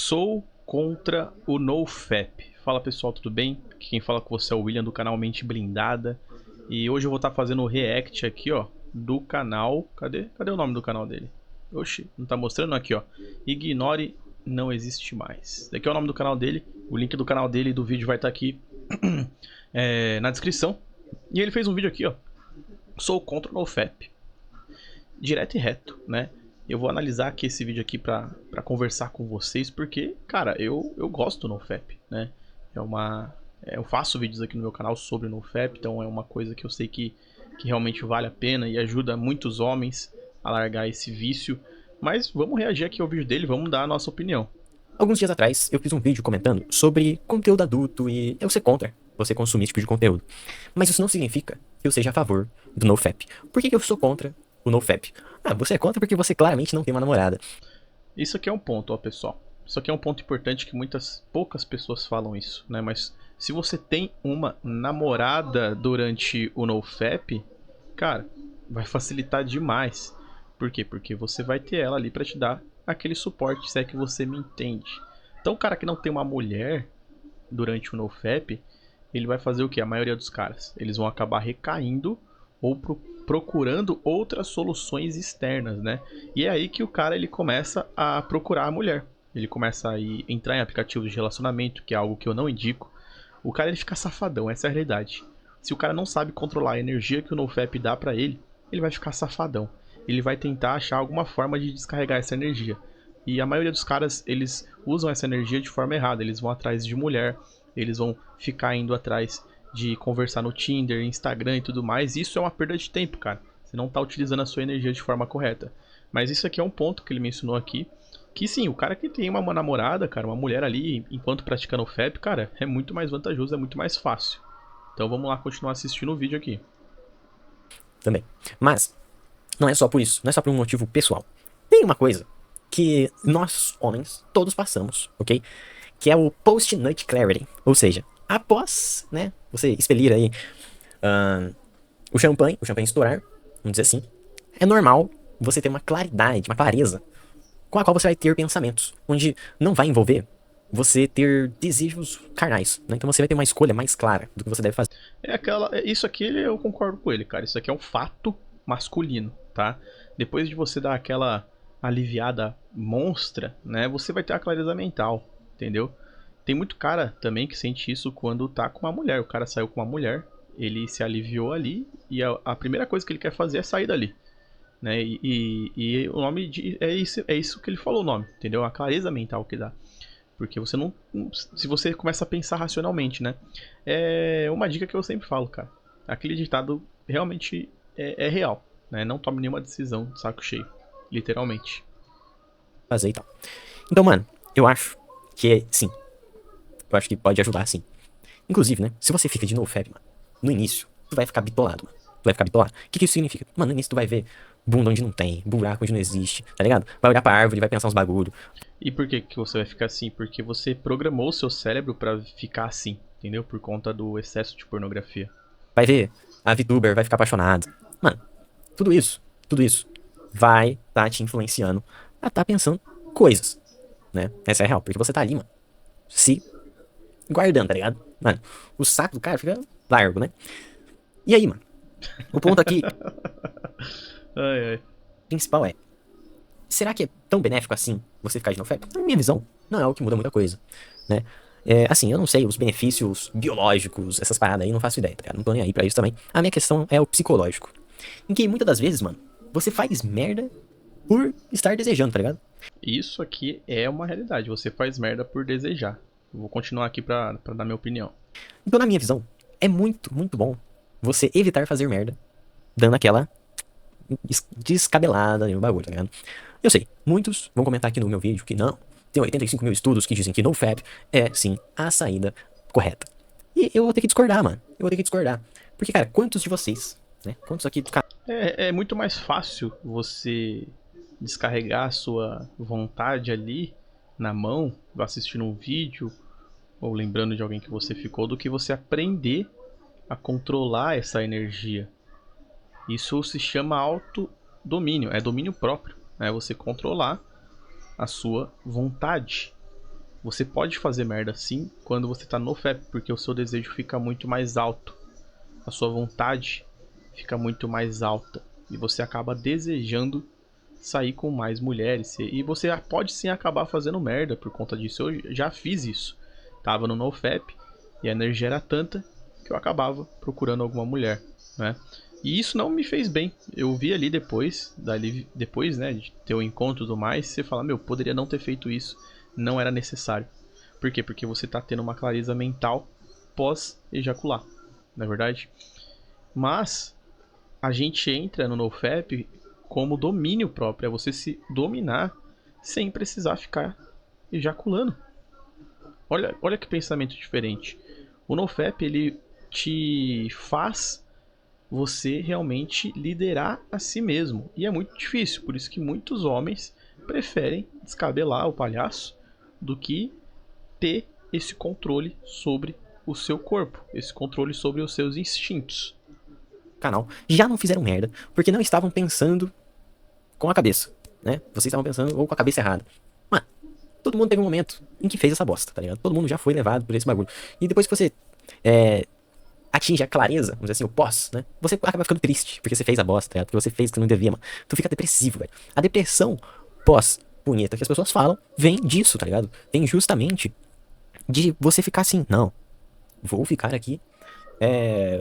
Sou contra o NoFap. Fala pessoal, tudo bem? Aqui quem fala com você é o William do canal Mente Blindada. E hoje eu vou estar fazendo o react aqui, ó, do canal. Cadê o nome do canal dele? Oxi, não tá mostrando aqui, ó. Ignore não existe mais. Esse aqui é o nome do canal dele. O link do canal dele e do vídeo vai estar aqui na descrição. E ele fez um vídeo aqui, ó. Sou contra o NoFap. Direto e reto, né? Eu vou analisar aqui esse vídeo aqui pra conversar com vocês, porque, cara, eu gosto do NoFap, né? Eu faço vídeos aqui no meu canal sobre o NoFap, então é uma coisa que eu sei que realmente vale a pena e ajuda muitos homens a largar esse vício. Mas vamos reagir aqui ao vídeo dele, vamos dar a nossa opinião. Alguns dias atrás, eu fiz um vídeo comentando sobre conteúdo adulto e eu ser contra você consumir esse tipo de conteúdo. Mas isso não significa que eu seja a favor do NoFap. Por que eu sou contra o NoFap? Você é contra porque você claramente não tem uma namorada. Isso aqui é um ponto, ó, pessoal. Isso aqui é um ponto importante que poucas pessoas falam isso, né? Mas se você tem uma namorada durante o NoFap, cara, vai facilitar demais. Por quê? Porque você vai ter ela ali pra te dar aquele suporte, se é que você me entende. Então, o cara que não tem uma mulher durante o NoFap, ele vai fazer o que? A maioria dos caras, eles vão acabar recaindo ou procurando outras soluções externas, né? E é aí que o cara ele começa a procurar a mulher. Ele começa a entrar em aplicativos de relacionamento, que é algo que eu não indico. O cara ele fica safadão, essa é a realidade. Se o cara não sabe controlar a energia que o NoFap dá pra ele, ele vai ficar safadão. Ele vai tentar achar alguma forma de descarregar essa energia. E a maioria dos caras, eles usam essa energia de forma errada. Eles vão atrás de mulher, eles vão ficar indo atrás de conversar no Tinder, Instagram e tudo mais. Isso é uma perda de tempo, cara. Você não tá utilizando a sua energia de forma correta. Mas isso aqui é um ponto que ele mencionou aqui. Que sim, o cara que tem uma namorada, cara, uma mulher ali, enquanto praticando o FAP, cara, é muito mais vantajoso, é muito mais fácil. Então vamos lá continuar assistindo o vídeo aqui. Também. Mas, não é só por isso. Não é só por um motivo pessoal. Tem uma coisa que nós, homens, todos passamos, ok? Que é o post-nut clarity. Ou seja, após, né, você expelir aí o champanhe estourar, vamos dizer assim, é normal você ter uma claridade, uma clareza, com a qual você vai ter pensamentos, onde não vai envolver você ter desejos carnais, né? Então você vai ter uma escolha mais clara do que você deve fazer. Isso aqui eu concordo com ele, cara. Isso aqui é um fato masculino, tá? Depois de você dar aquela aliviada monstra, né? Você vai ter a clareza mental, entendeu? Tem muito cara também que sente isso quando tá com uma mulher. O cara saiu com uma mulher, ele se aliviou ali e a primeira coisa que ele quer fazer é sair dali, né? E o nome é isso que ele falou o nome, entendeu? A clareza mental que dá. Porque você não. Se você começa a pensar racionalmente, né? É uma dica que eu sempre falo, cara. Aquele ditado realmente é real, né? Não tome nenhuma decisão de saco cheio. Literalmente. Fazer e tal. Então, mano, eu acho que sim. Eu acho que pode ajudar, sim. Inclusive, né? Se você fica de NoFap, mano, no início, tu vai ficar bitolado, mano. Tu vai ficar bitolado. O que isso significa? Mano, no início tu vai ver bunda onde não tem, buraco onde não existe, tá ligado? Vai olhar pra árvore, vai pensar uns bagulho. E por que você vai ficar assim? Porque você programou o seu cérebro pra ficar assim, entendeu? Por conta do excesso de pornografia. Vai ver a VTuber, vai ficar apaixonado. Mano, tudo isso vai tá te influenciando a tá pensando coisas, né? Essa é a real, porque você tá ali, mano, se guardando, tá ligado? Mano, o saco do cara fica largo, né? E aí, mano, o ponto aqui Ai, ai. principal é: será que é tão benéfico assim você ficar de NoFap? Na minha visão, não é algo que muda muita coisa, né? Assim, eu não sei os benefícios biológicos, essas paradas aí, não faço ideia, tá ligado? Não tô nem aí pra isso também. A minha questão é o psicológico. Em que muitas das vezes, mano, você faz merda por estar desejando, tá ligado? Isso aqui é uma realidade. Você faz merda por desejar. Eu vou continuar aqui pra dar minha opinião. Então, na minha visão, é muito bom você evitar fazer merda, dando aquela descabelada no bagulho, tá ligado? Eu sei, muitos vão comentar aqui no meu vídeo que não, tem 85 mil estudos que dizem que NoFap é, sim, a saída correta. E eu vou ter que discordar, mano. Eu vou ter que discordar. Porque, cara, quantos de vocês, né? Quantos aqui do canal. É muito mais fácil você descarregar a sua vontade ali na mão, assistindo um vídeo ou lembrando de alguém que você ficou, do que você aprender a controlar essa energia. Isso se chama autodomínio, é domínio próprio, é você controlar a sua vontade. Você pode fazer merda sim quando você tá no FAP, porque o seu desejo fica muito mais alto. A sua vontade fica muito mais alta. E você acaba desejando sair com mais mulheres. E você pode sim acabar fazendo merda por conta disso. Eu já fiz isso. Tava no NoFap e a energia era tanta que eu acabava procurando alguma mulher, né? E isso não me fez bem. Eu vi ali depois, depois, né, de ter o encontro e tudo mais, você fala, meu, poderia não ter feito isso, não era necessário. Por quê? Porque você tá tendo uma clareza mental pós-ejacular, não é verdade? Mas a gente entra no NoFap como domínio próprio, é você se dominar sem precisar ficar ejaculando. Olha que pensamento diferente. O NoFap, ele te faz você realmente liderar a si mesmo. E é muito difícil, por isso que muitos homens preferem descabelar o palhaço do que ter esse controle sobre o seu corpo, esse controle sobre os seus instintos. Canal já não fizeram merda porque não estavam pensando com a cabeça, né? Vocês estavam pensando ou com a cabeça errada. Mano, todo mundo teve um momento em que fez essa bosta, tá ligado? Todo mundo já foi levado por esse bagulho. E depois que você atinge a clareza, vamos dizer assim, o pós, né? Você acaba ficando triste porque você fez a bosta, tá ligado? Porque você fez o que não devia, mano. Tu fica depressivo, velho. A depressão pós-punheta que as pessoas falam vem disso, tá ligado? Vem justamente de você ficar assim, não, vou ficar aqui,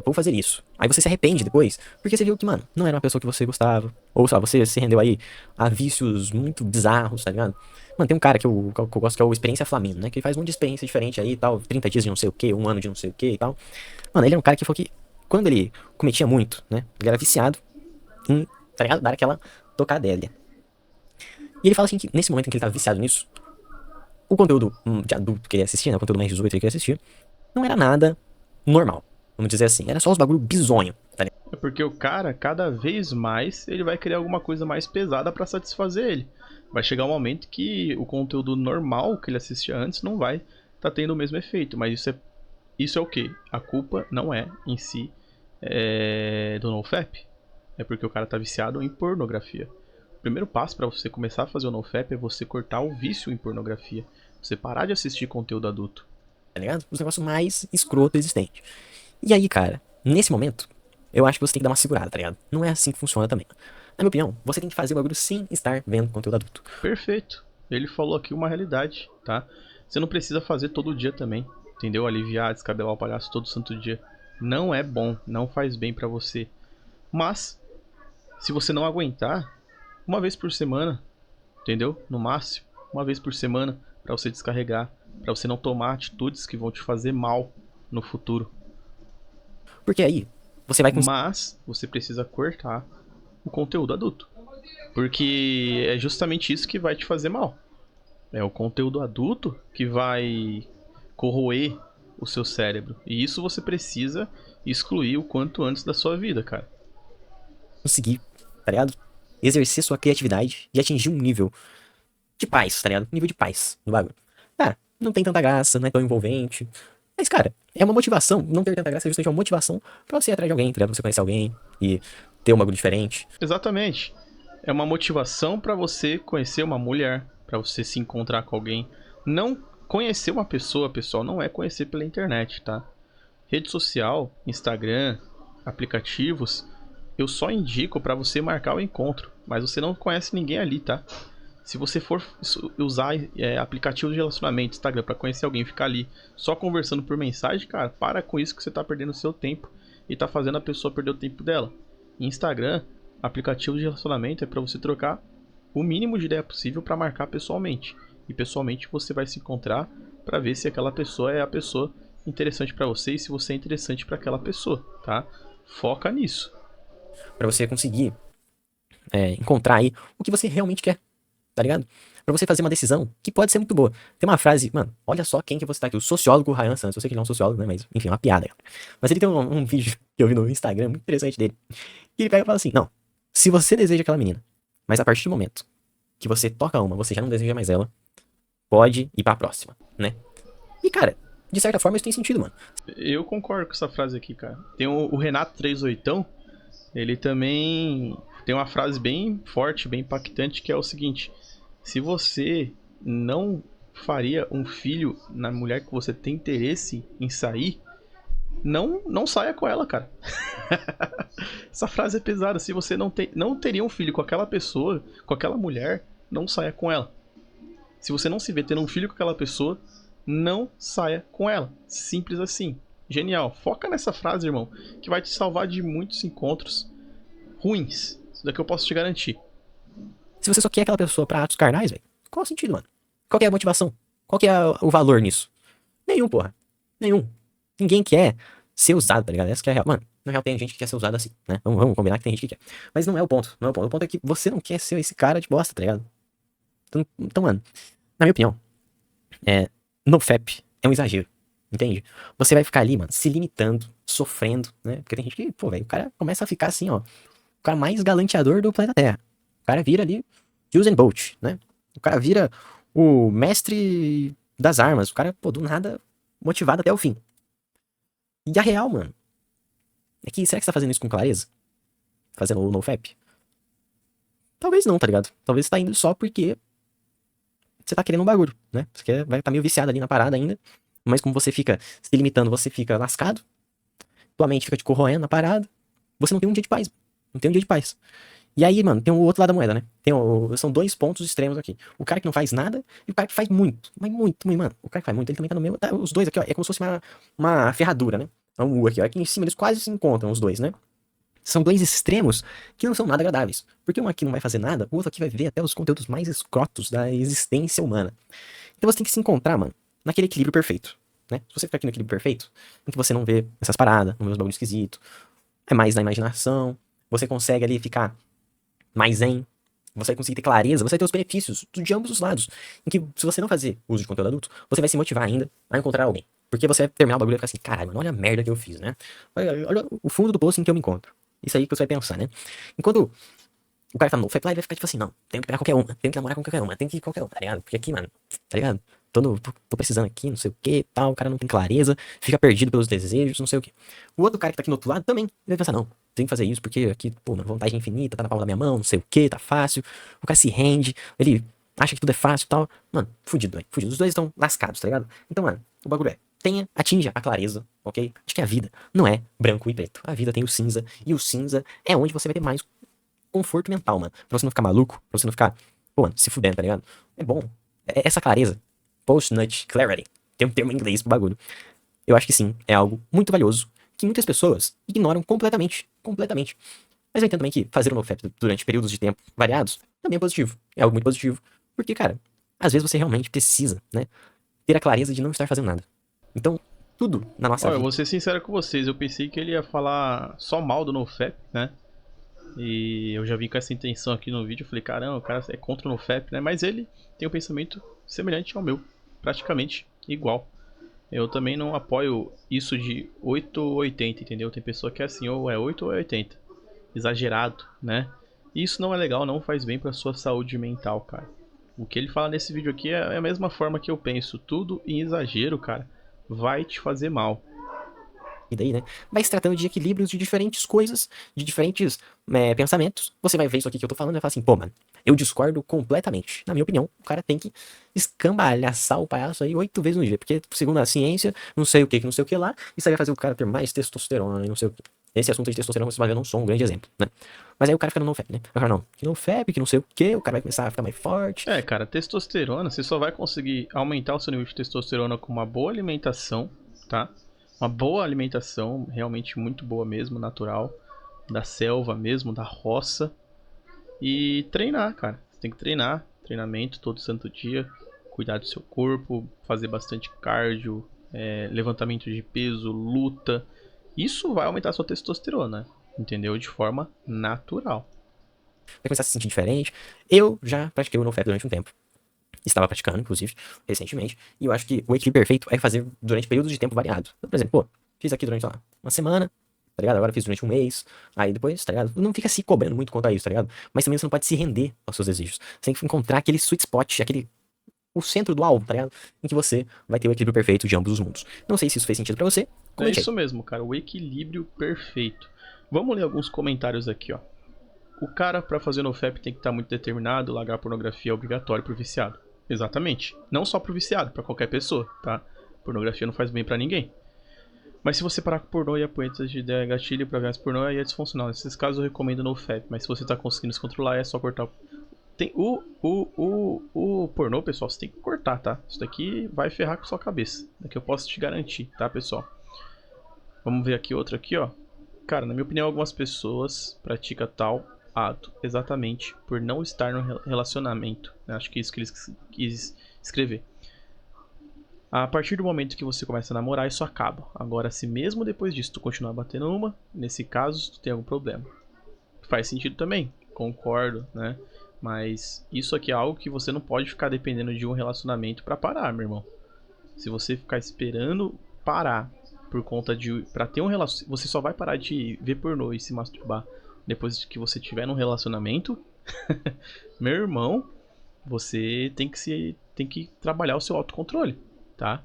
vou fazer isso. Aí você se arrepende depois, porque você viu que, mano, não era uma pessoa que você gostava. Ou, sei lá, você se rendeu aí a vícios muito bizarros, tá ligado? Mano, tem um cara que eu gosto que é o Experiência Flamino, né? Que ele faz um monte de experiência diferente aí e tal. 30 dias de não sei o que, um ano de não sei o que e tal. Mano, ele é um cara que falou que, quando ele cometia muito, né? Ele era viciado em, tá ligado? Dar aquela tocadélia. E ele fala assim que, nesse momento em que ele tava viciado nisso, o conteúdo de adulto que ele assistia, né? O conteúdo mais 18 que ele assistia, não era nada normal. Vamos dizer assim, era só os bagulho bizonho, tá ligado? É porque o cara, cada vez mais, ele vai criar alguma coisa mais pesada pra satisfazer ele. Vai chegar um momento que o conteúdo normal que ele assistia antes não vai tá tendo o mesmo efeito. Mas isso é o quê? A culpa não é em si do NoFap. É porque o cara tá viciado em pornografia. O primeiro passo pra você começar a fazer o NoFap é você cortar o vício em pornografia. Você parar de assistir conteúdo adulto. Tá ligado? Os negócios mais escroto existente. E aí, cara, nesse momento, eu acho que você tem que dar uma segurada, tá ligado? Não é assim que funciona também. Na minha opinião, você tem que fazer o bagulho sem estar vendo conteúdo adulto. Perfeito. Ele falou aqui uma realidade, tá? Você não precisa fazer todo dia também, entendeu? Aliviar, descabelar o palhaço todo santo dia. Não é bom, não faz bem pra você. Mas, se você não aguentar, uma vez por semana, entendeu? No máximo, uma vez por semana, pra você descarregar, pra você não tomar atitudes que vão te fazer mal no futuro. Porque aí, você vai... Mas, você precisa cortar o conteúdo adulto. Porque é justamente isso que vai te fazer mal. É o conteúdo adulto que vai corroer o seu cérebro. E isso você precisa excluir o quanto antes da sua vida, cara. conseguir, tá ligado? Exercer sua criatividade e atingir um nível de paz, tá ligado? Nível de paz no bagulho. Cara, não tem tanta graça, não é tão envolvente. Mas, cara, é uma motivação. Não ter tanta graça é justamente uma motivação pra você ir atrás de alguém, tá ligado? Pra você conhecer alguém e ter um bagulho diferente. Exatamente. É uma motivação pra você conhecer uma mulher, pra você se encontrar com alguém. Não conhecer uma pessoa, pessoal, não é conhecer pela internet, tá? Rede social, Instagram, aplicativos, eu só indico pra você marcar o encontro, mas você não conhece ninguém ali, tá? Se você for usar aplicativo de relacionamento, Instagram, pra conhecer alguém e ficar ali só conversando por mensagem, cara, para com isso que você tá perdendo o seu tempo e tá fazendo a pessoa perder o tempo dela. Instagram, aplicativo de relacionamento é pra você trocar o mínimo de ideia possível pra marcar pessoalmente. E pessoalmente você vai se encontrar pra ver se aquela pessoa é a pessoa interessante pra você e se você é interessante pra aquela pessoa, tá? Foca nisso. Pra você conseguir encontrar aí o que você realmente quer, tá ligado? Pra você fazer uma decisão que pode ser muito boa. Tem uma frase, mano, olha só quem que você tá aqui, o sociólogo Ryan Santos. Eu sei que ele não é um sociólogo, né, mas enfim, é uma piada. Mas ele tem um vídeo que eu vi no Instagram muito interessante dele. E ele pega e fala assim, não, se você deseja aquela menina, mas a partir do momento que você toca uma, você já não deseja mais ela, pode ir pra próxima, né? E, cara, de certa forma isso tem sentido, mano. Eu concordo com essa frase aqui, cara. Tem o Renato 38, ele também tem uma frase bem forte, bem impactante, que é o seguinte: se você não faria um filho na mulher que você tem interesse em sair, não saia com ela, cara. Essa frase é pesada. Se você não teria um filho com aquela pessoa, com aquela mulher, não saia com ela. Se você não se vê tendo um filho com aquela pessoa, não saia com ela. Simples assim. Genial. Foca nessa frase, irmão, que vai te salvar de muitos encontros ruins. Isso daqui eu posso te garantir. Se você só quer aquela pessoa pra atos carnais, velho, qual o sentido, mano? Qual que é a motivação? Qual que é o valor nisso? Nenhum, porra. Nenhum. Ninguém quer ser usado, tá ligado? Essa que é a real. Mano, na real tem gente que quer ser usado assim, né? Vamos combinar que tem gente que quer. Mas não é o ponto. Não é o ponto. O ponto é que você não quer ser esse cara de bosta, tá ligado? Então mano, na minha opinião, NoFap é um exagero. Entende? Você vai ficar ali, mano, se limitando, sofrendo, né? Porque tem gente que, pô, velho, o cara começa a ficar assim, ó. O cara mais galanteador do planeta Terra. O cara vira ali Usain Bolt, né? O cara vira o mestre das armas. O cara, pô, do nada, motivado até o fim. E a real, mano, é que, será que você tá fazendo isso com clareza? Fazendo o NoFap? Talvez não, tá ligado? Talvez você tá indo só porque você tá querendo um bagulho, né? Você vai estar meio viciado ali na parada ainda. Mas como você fica se limitando, você fica lascado. Tua mente fica te corroendo na parada. Você não tem um dia de paz. Não tem um dia de paz. E aí, mano, tem o outro lado da moeda, né? São dois pontos extremos aqui. O cara que não faz nada e o cara que faz muito. Mas muito, mano. O cara que faz muito, ele também tá no mesmo. Tá, os dois aqui, ó. É como se fosse uma ferradura, né? É um U aqui, ó. Aqui em cima eles quase se encontram, os dois, né? São dois extremos que não são nada agradáveis. Porque um aqui não vai fazer nada, o outro aqui vai ver até os conteúdos mais escrotos da existência humana. Então você tem que se encontrar, mano, naquele equilíbrio perfeito, né? Se você ficar aqui no equilíbrio perfeito, em que você não vê essas paradas, não vê os bagulhos esquisitos, é mais na imaginação, você consegue ali ficar mais zen, você vai conseguir ter clareza, você vai ter os benefícios de ambos os lados. Em que, se você não fazer uso de conteúdo adulto, você vai se motivar ainda a encontrar alguém. Porque você vai terminar o bagulho e vai ficar assim, caralho, mano, olha a merda que eu fiz, né? Olha o fundo do poço em que eu me encontro. Isso aí que você vai pensar, né? Enquanto o cara tá no FAP lá, ele vai ficar tipo assim, não, tenho que pegar qualquer uma, tenho que namorar com qualquer uma, tenho que ir com qualquer uma, tá ligado? Porque aqui, mano, tá ligado? Tô precisando aqui, não sei o que, tal, o cara não tem clareza, fica perdido pelos desejos, não sei o que. O outro cara que tá aqui no outro lado também, ele vai pensar, não, tem que fazer isso porque aqui, pô, mano, vontade infinita, tá na palma da minha mão, não sei o que, tá fácil. O cara se rende, ele acha que tudo é fácil e tal. Mano, fudido, velho, fudido. Os dois estão lascados, tá ligado? Então, mano, o bagulho atinja a clareza, ok? Acho que a vida não é branco e preto. A vida tem o cinza, e o cinza é onde você vai ter mais conforto mental, mano. Pra você não ficar maluco, pra você não ficar, pô, mano, se fudendo, tá ligado? É bom. Essa clareza, post-nut clarity, tem um termo em inglês pro bagulho. Eu acho que sim, é algo muito valioso, que muitas pessoas ignoram completamente, completamente. Mas eu entendo também que fazer um NoFap durante períodos de tempo variados também é positivo. É algo muito positivo. Porque, cara, às vezes você realmente precisa, né, ter a clareza de não estar fazendo nada. Então, tudo na nossa Olha, eu vida... vou ser sincero com vocês, eu pensei que ele ia falar só mal do NoFap, né? E eu já vi com essa intenção aqui no vídeo, eu falei, caramba, o cara é contra o NoFap, né? Mas ele tem um pensamento semelhante ao meu, praticamente igual. Eu também não apoio isso de 8 ou 80, entendeu? Tem pessoa que é assim, ou é 8 ou é 80. Exagerado, né? E isso não é legal, não faz bem pra sua saúde mental, cara. O que ele fala nesse vídeo aqui é a mesma forma que eu penso. Tudo em exagero, cara, vai te fazer mal. E daí, né? Vai se tratando de equilíbrios de diferentes coisas, de diferentes pensamentos. Você vai ver isso aqui que eu tô falando e vai falar assim, pô, mano, eu discordo completamente. Na minha opinião, o cara tem que escambalhaçar o palhaço aí 8 vezes no dia. Porque, segundo a ciência, não sei o que, não sei o que lá, isso aí vai fazer o cara ter mais testosterona e não sei o que. Esse assunto de testosterona, você vai ver, eu não sou um grande exemplo, né? Mas aí o cara fica no NoFap, né? O cara, não, que NoFap, que não sei o que, o cara vai começar a ficar mais forte. É, cara, testosterona, você só vai conseguir aumentar o seu nível de testosterona com uma boa alimentação, tá? Uma boa alimentação, realmente muito boa mesmo, natural, da selva mesmo, da roça. E treinar, cara. Você tem que treinar, treinamento todo santo dia, cuidar do seu corpo, fazer bastante cardio, levantamento de peso, luta. Isso vai aumentar a sua testosterona, entendeu? De forma natural. Vai começar a se sentir diferente. Eu já pratiquei o NoFap durante um tempo. Estava praticando, inclusive, recentemente. E eu acho que o equilíbrio perfeito é fazer durante períodos de tempo variado. Então, por exemplo, pô, fiz aqui durante, sei lá, uma semana, tá ligado? Agora fiz durante um mês. Aí depois, tá ligado? Não fica se cobrando muito quanto a isso, tá ligado? Mas também você não pode se render aos seus desejos. Você tem que encontrar aquele sweet spot, o centro do alvo, tá ligado? Em que você vai ter o equilíbrio perfeito de ambos os mundos. Não sei se isso fez sentido pra você. Comente aí. É isso mesmo, cara. O equilíbrio perfeito. Vamos ler alguns comentários aqui, ó. O cara, pra fazer NoFap, tem que estar muito determinado. Largar a pornografia é obrigatório pro viciado. Exatamente. Não só pro viciado, pra qualquer pessoa, tá? Pornografia não faz bem pra ninguém. Mas se você parar com pornô e apoiantes de ideia gatilho pra viés pornô, aí é disfuncional. Nesses casos eu recomendo NoFap, mas se você tá conseguindo se controlar, é só cortar. Tem o pornô, pessoal, você tem que cortar, tá? Isso daqui vai ferrar com a sua cabeça. Daqui eu posso te garantir, tá, pessoal? Vamos ver aqui outro aqui, ó. Cara, na minha opinião, algumas pessoas praticam tal ato exatamente por não estar no relacionamento. Acho que é isso que ele quis escrever. A partir do momento que você começa a namorar, isso acaba. Agora, se mesmo depois disso tu continuar batendo uma, nesse caso, tu tem algum problema. Faz sentido também, concordo, né? Mas isso aqui é algo que você não pode ficar dependendo de um relacionamento pra parar, meu irmão. Se você ficar esperando parar por conta de... Pra ter um relacionamento... Você só vai parar de ver pornô e se masturbar depois que você tiver num relacionamento. Meu irmão, você tem que trabalhar o seu autocontrole, tá?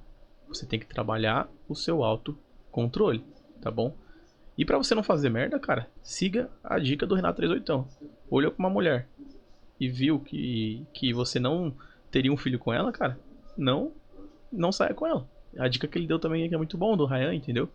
Você tem que trabalhar o seu autocontrole, tá bom? E pra você não fazer merda, cara, siga a dica do Renato 38. Olhou pra uma mulher e viu que você não teria um filho com ela, cara, não saia com ela. A dica que ele deu também é que é muito bom, do Ryan, entendeu?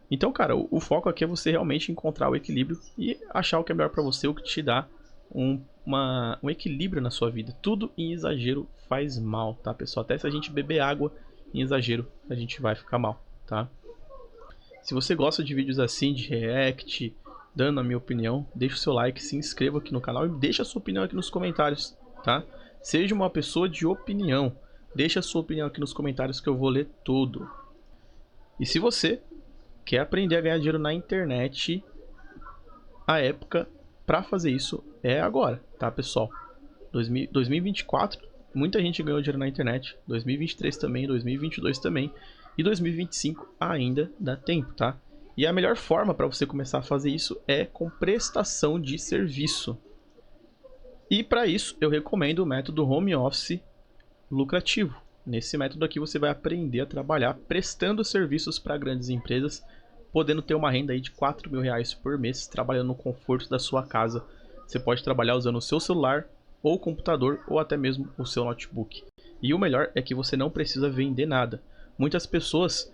Então, cara, o foco aqui é você realmente encontrar o equilíbrio e achar o que é melhor pra você, o que te dá um equilíbrio na sua vida. Tudo em exagero faz mal, tá, pessoal? Até se a gente beber água em exagero, a gente vai ficar mal, tá? Se você gosta de vídeos assim, de react, dando a minha opinião, deixa o seu like, se inscreva aqui no canal e deixa a sua opinião aqui nos comentários, tá? Seja uma pessoa de opinião, deixa a sua opinião aqui nos comentários que eu vou ler tudo. E se você quer aprender a ganhar dinheiro na internet, a época para fazer isso é agora, tá, pessoal? 2024, muita gente ganhou dinheiro na internet, 2023 também, 2022 também, e 2025 ainda dá tempo, tá? E a melhor forma para você começar a fazer isso é com prestação de serviço. E para isso eu recomendo o método Home Office lucrativo. Nesse método aqui você vai aprender a trabalhar prestando serviços para grandes empresas, podendo ter uma renda aí de R$4.000 por mês, trabalhando no conforto da sua casa. Você pode trabalhar usando o seu celular, ou computador, ou até mesmo o seu notebook. E o melhor é que você não precisa vender nada. Muitas pessoas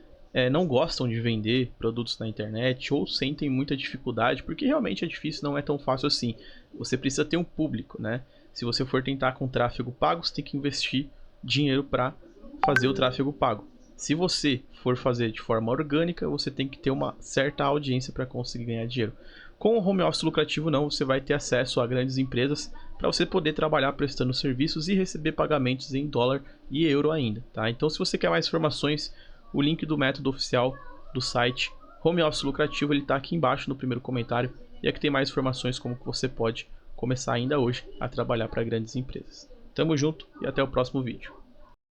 não gostam de vender produtos na internet ou sentem muita dificuldade, porque realmente é difícil, não é tão fácil assim. Você precisa ter um público, né? Se você for tentar com tráfego pago, você tem que investir dinheiro para fazer o tráfego pago. Se você for fazer de forma orgânica, você tem que ter uma certa audiência para conseguir ganhar dinheiro. Com o home office lucrativo não, você vai ter acesso a grandes empresas para você poder trabalhar prestando serviços e receber pagamentos em dólar e euro ainda, tá? Então se você quer mais informações, o link do método oficial do site Home Office Lucrativo, ele está aqui embaixo no primeiro comentário, e aqui tem mais informações como que você pode começar ainda hoje a trabalhar para grandes empresas. Tamo junto e até o próximo vídeo.